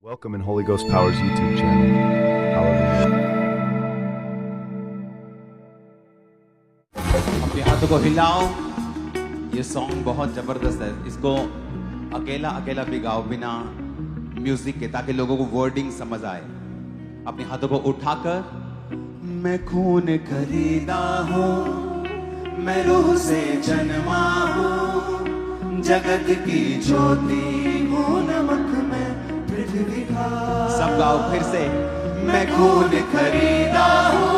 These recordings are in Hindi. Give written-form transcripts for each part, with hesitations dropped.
Welcome in Holy Ghost Power's YouTube channel. Hallelujah. अपने हाथों को हिलाओ। ये सॉन्ग बहुत जबरदस्त है। इसको अकेला अकेला भी गाओ बिना म्यूजिक के, ताकि लोगों को वर्डिंग समझ आए। अपने हाथों को उठाकर, मैं खून खरीदा हूँ, मैं रूह से जन्मा हूँ, जगत की ज्योति हूँ, नमक में पृथ्वी का। सब गाओ फिर से। मैं खून खरीदा हूँ,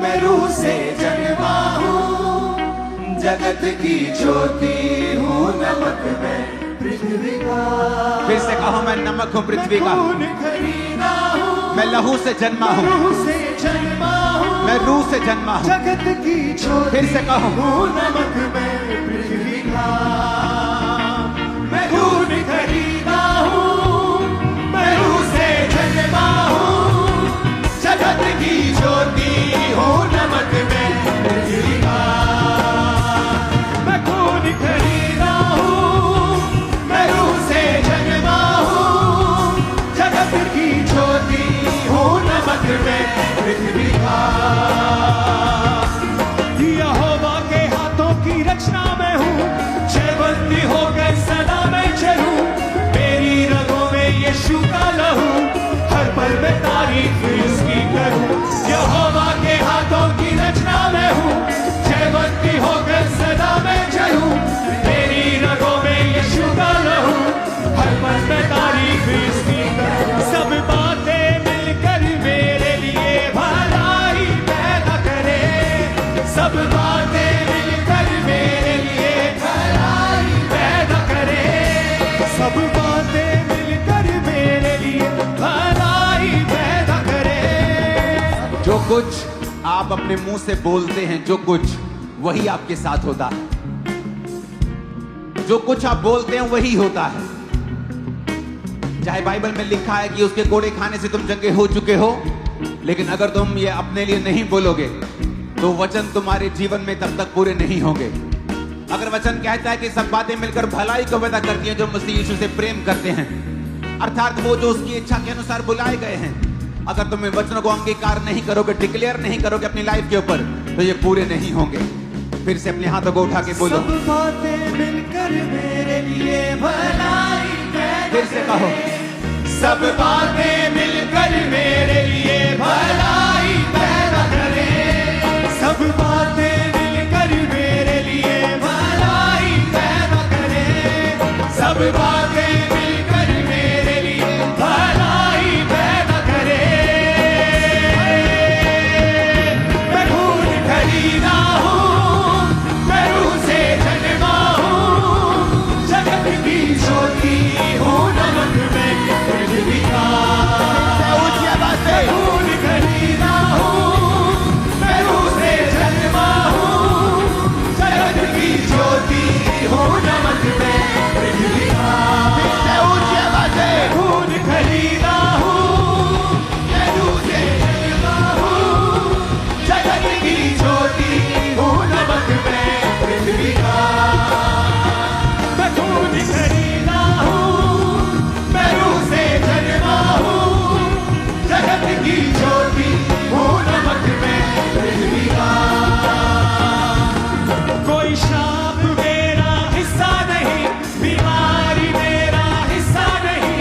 मैं रूह से जन्मा हूँ, जगत की ज्योति हूँ, नमक में पृथ्वी का। फिर से कहो, मैं नमक हूँ पृथ्वी का। खून खरीदा हूँ, मैं लहू से जन्मा हूँ, रूह से जन्मा हूँ, मैं रूह से जन्मा हूँ, जगत की ज्योति। फिर से कहो, हूँ नमक में पृथ्वी का। मैं खून खरीदा हूँ, मैं रूह से जन्मा हूँ, जगत की ज्योति हूँ, नमक में पृथ्वी का। मैं खून खरीदा हूँ, मैं रूह से जन्मा हूँ, जगत की ज्योति हूँ, नमक में पृथ्वी का। यहोवा के हाथों की रचना में हूँ, जयवंती होकर सदा मैं चलूं। मेरी रगों में यीशु का लहू, हर पल में तारीफ उसकी करूं। यहोवा के हाथों की रचना में हूँ, जयवंती होकर सदा मैं चलूं। मेरी रगों में यीशु का लहू, हर पल में तारीफ उसकी करूं। सब बातें मिलकर मेरे लिए भलाई पैदा करे, सब बातें मिलकर मेरे लिए भलाई पैदा करे, सब बातें मिलकर मेरे लिए भलाई पैदा करे। जो कुछ आप अपने मुंह से बोलते हैं, जो कुछ वही आपके साथ होता है। जो कुछ आप बोलते हैं वही होता है। चाहे बाइबल में लिखा है कि उसके कोड़े खाने से तुम चंगे हो चुके हो, लेकिन अगर तुम ये अपने लिए नहीं बोलोगे तो वचन तुम्हारे जीवन में तब तक पूरे नहीं होंगे। अगर वचन कहता है कि सब बातें मिलकर भलाई को पैदा करती हैं जो मसीह यीशु से प्रेम करते हैं, अर्थात वो जो उसकी इच्छा के अनुसार बुलाए गए हैं, अगर तुम वचनों को अंगीकार नहीं करोगे, डिक्लेयर नहीं करोगे अपनी लाइफ के ऊपर, तो ये पूरे नहीं होंगे। फिर से अपने हाथों को उठा के बोलो, सब बातें मिलकर मेरे लिए भलाई पैदा। फिर से कहो, सब बातें मिलकर मेरे लिए भलाई पैदा करे, सब बातें मिलकर मेरे लिए भलाई पैदा करे, सब बातें मिलकर मेरे लिए भलाई पैदा करे। मैं खून खरीदा हूँ, मैं रूह से जन्मा हूँ, जगत की ज्योति हूँ, नमक में पृथ्वी का। ऊंची आवाज से, खून खरीदा हूँ, मैं रूह से जन्मा हूँ, जगत की ज्योति हूँ, नमक में पृथ्वी का। ऊंची आवाज से, खून खरीदा हूँ, मैं रूह से जन्मा हूँ, जगत की ज्योति हूँ, नमक में पृथ्वी का। मैं खून खरीदा हूँ, मैं रूह से जन्मा हूँ, जगत की ज्योति हूँ, नमक में पृथ्वी का। कोई श्राप मेरा हिस्सा नहीं, बीमारी मेरा हिस्सा नहीं,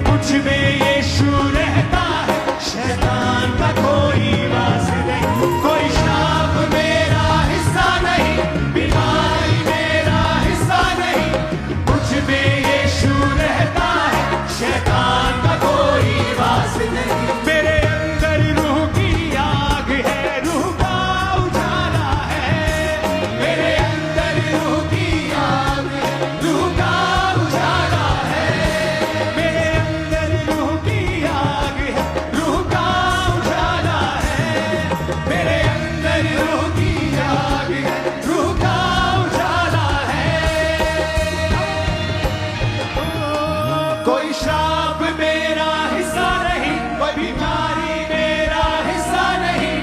कुछ में यीशु रहता है, शैतान का कोई वास नहीं। कोई श्राप मेरा हिस्सा नहीं, बीमारी मेरा हिस्सा नहीं, कुछ में यीशु रहता है, शैतान का कोई वास नहीं। मेरे अंदर रूह की आग है, रूह का उजाला है, मेरे अंदर रूह की आग है, रूह का उजाला है, मेरे अंदर रूह की आग है, रूह का उजाला है, मेरे अंदर रूह की आग है, रूह का उजाला है। कोई श्राप मेरा हिस्सा नहीं, कोई बीमारी मेरा हिस्सा नहीं,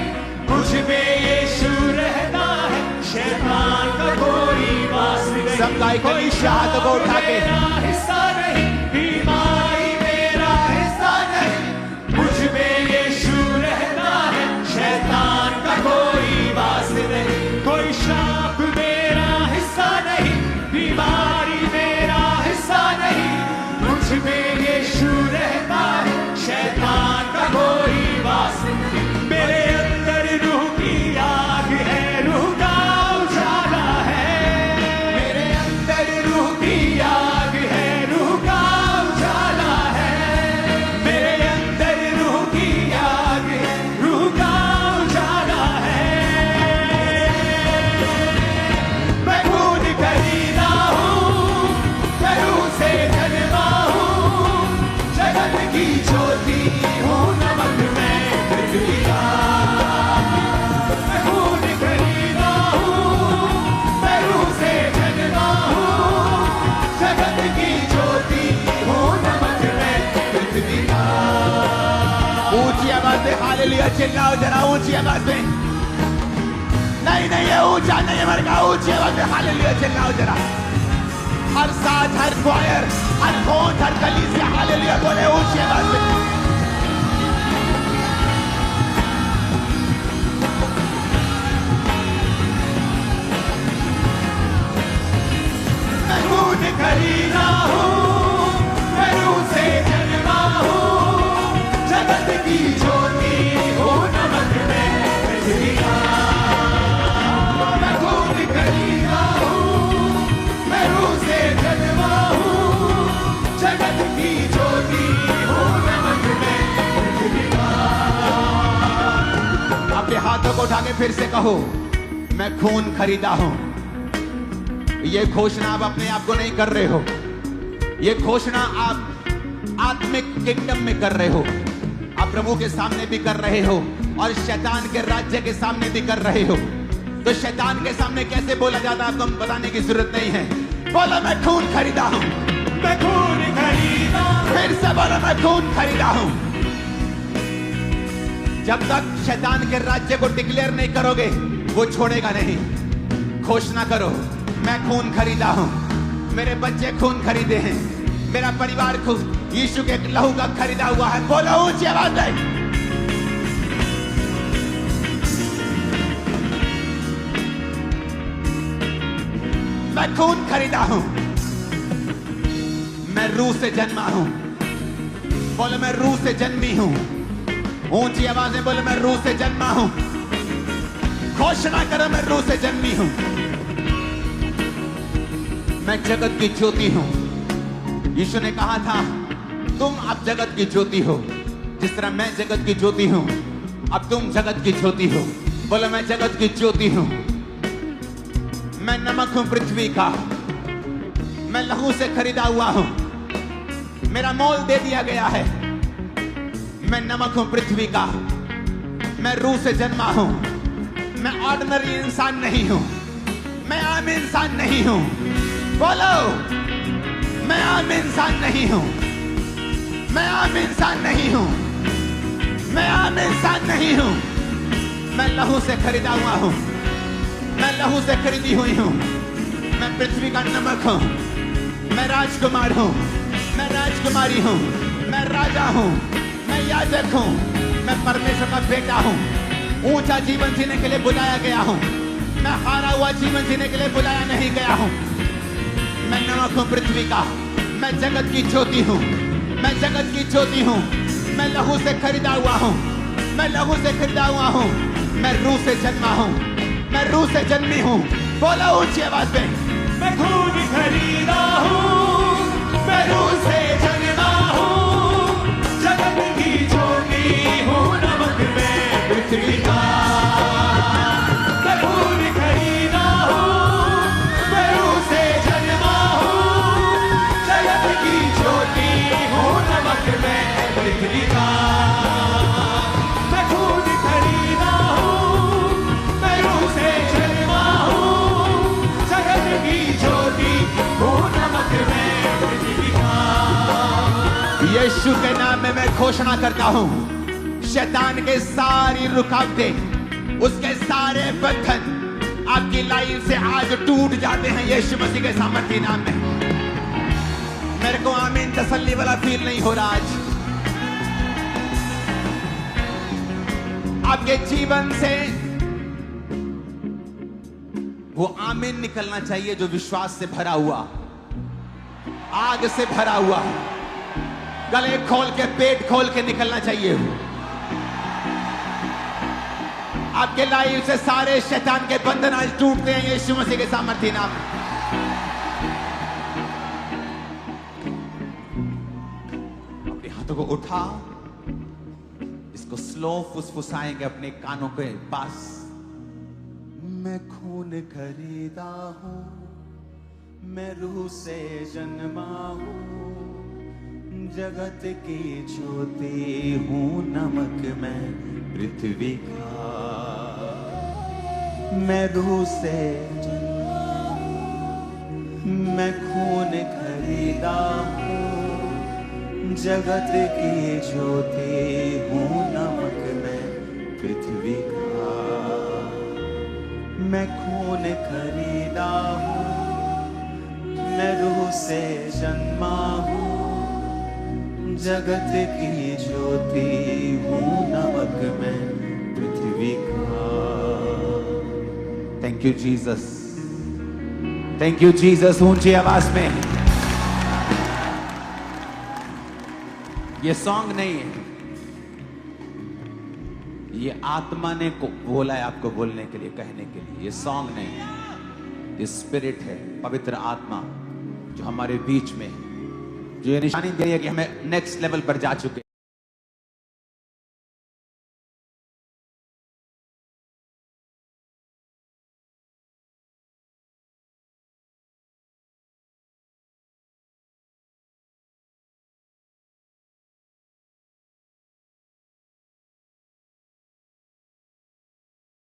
कुछ में यीशु रहता है, शैतान का कोई वास नहीं। सब गाय कोई शाद को उठा के, हिस्सा नहीं, बीमारी मेरा यीशु रहता है, शैतान का कोई वास नहीं। मेरे अंदर रूह की आग है, रूह का उजाला है। मेरे अंदर रूह की आग है, रूह का उजाला है। मेरे अंदर रूह की आग है, रूह का उजाला है। मैं खून खरीदा हूँ, मैं रूह से जन्मा हूँ, जगत की ज्योति हूँ, नमक मैं पृथ्वी का। मैं खून खरीदा हूँ, मैं रूह से जन्मा हूँ, जगत की ज्योति हूँ, नमक मैं पृथ्वी का। ऊंची आवाज में हालेलुया चिल्लाओ जरा, ऊंची आवाज में। नहीं नहीं, ये ऊंचा नहीं है मरगा, ऊंची आवाज में हालेलुया चिल्लाओ जरा। हर साथ, हर क्वायर, हर फोन, हर कलीसिया हालेलुया बोले ऊंची आवाज में। मैं खून खरीदा हूँ, मैं रूह से जन्मा हूँ, जगत की ज्योति हूँ, नमक मैं पृथ्वी का। मैं खून खरीदा हूँ, मैं रूह से जन्मा हूँ, जगत की ज्योति हूँ, नमक मैं पृथ्वी का। अपने हाथों को उठा के फिर से कहो, मैं खून खरीदा हूँ। ये घोषणा आप अपने आप को नहीं कर रहे हो, ये घोषणा आप आत्मिक किंगडम में कर रहे हो, आप प्रभु के सामने भी कर रहे हो और शैतान के राज्य के सामने भी कर रहे हो। तो शैतान के सामने कैसे बोला जाता है आपको बताने की जरूरत नहीं है। बोलो मैं खून खरीदा हूं, मैं खून खरीदा। फिर से बोलो मैं खून खरीदा हूं। जब तक शैतान के राज्य को डिक्लेयर नहीं करोगे वो छोड़ेगा नहीं। घोषणा करो, मैं खून खरीदा हूं, मेरे बच्चे खून खरीदे हैं, मेरा परिवार खून यीशु के लहू का खरीदा हुआ है। बोलो ऊंची आवाज में। मैं खून खरीदा हूं, मैं रूह से जन्मा हूं। बोलो मैं रूह से जन्मी हूं। ऊंची आवाज में बोलो मैं रूह से जन्मा हूं। घोषणा करो मैं रूह से जन्मी हूं। मैं जगत की ज्योति हूं। यीशु ने कहा था तुम अब जगत की ज्योति हो, जिस तरह मैं जगत की ज्योति हूं अब तुम जगत की ज्योति हो। बोलो मैं जगत की ज्योति हूं। मैं नमक हूं पृथ्वी का, मैं लहू से खरीदा हुआ हूं, मेरा मोल दे दिया गया है। मैं नमक हूं पृथ्वी का, मैं रूह से जन्मा हूं, मैं ऑर्डिनरी इंसान नहीं हूं, मैं आम इंसान नहीं हूं। बोलो मैं आम इंसान नहीं हूं, मैं आम इंसान नहीं हूं, मैं आम इंसान नहीं हूं। मैं लहू से खरीदा हुआ हूं, मैं लहू से खरीदी हुई हूं। मैं पृथ्वी का नमक हूं, मैं राजकुमार हूं, मैं राजकुमारी हूं, मैं राजा हूं, मैं याजक हूं, मैं परमेश्वर का बेटा हूं। ऊंचा जीवन जीने के लिए बुलाया गया हूं, मैं हारा हुआ जीवन जीने के लिए बुलाया नहीं गया हूं। मैं नमक हूं पृथ्वी का, मैं जगत की ज्योति हूं, मैं जगत की ज्योति हूं। मैं लहू से खरीदा हुआ हूं, मैं लहू से खरीदा हुआ हूं। मैं रूह से जन्मा हूं, मैं रूह से जन्मी हूं। बोलो ऊंची आवाज में। मैं खून खरीदा हूं, मैं रूह से जन्मा हूं, जगत की ज्योति हूं, नमक मैं पृथ्वी का। मैं खून खरीदा हूं, मैं रूह से जन्मा हूं, जगत की ज्योति हूं, नमक मैं पृथ्वी का। मैं खून खरीदा हूं, मैं रूह से जन्मा हूं, जगत की ज्योति हूं, नमक मैं पृथ्वी का। यीशु के नाम में मैं घोषणा करता हूं, शैतान के सारी रुकावटें, उसके सारे बंधन आपकी लाइफ से आज टूट जाते हैं यीशु मसीह के सामर्थ्य नाम में। मेरे को आमीन तसल्ली वाला फील नहीं हो रहा आज। आपके जीवन से वो आमीन निकलना चाहिए जो विश्वास से भरा हुआ, आग से भरा हुआ। गले खोल के, पेट खोल के निकलना चाहिए। आपके लाइफ से सारे शैतान के बंधन आज टूटते हैं यीशु मसीह के सामर्थ्य नाम में। अपने हाथों को उठा, इसको स्लो फुसफुसाएंगे अपने कानों के पास। मैं खून खरीदा हूं, मैं रूह से जन्मा हूं, जगत की ज्योति हूं, नमक मैं पृथ्वी का। मैं रूह से, मैं खून खरीदा हूं, जगत की ज्योति हूं, नमक मैं पृथ्वी का। मैं खून खरीदा हूं, मैं रूह से जन्मा हूं, जगत की ज्योति हूं, नमक मैं पृथ्वी का। Thank you Jesus, thank you Jesus. ऊंची आवाज में, ये सॉन्ग नहीं है, ये आत्मा ने को बोला है आपको बोलने के लिए, कहने के लिए। ये सॉन्ग नहीं है, ये स्पिरिट है, पवित्र आत्मा जो हमारे बीच में है, जो ये निशानी दे रही है कि हमें नेक्स्ट लेवल पर जा चुके।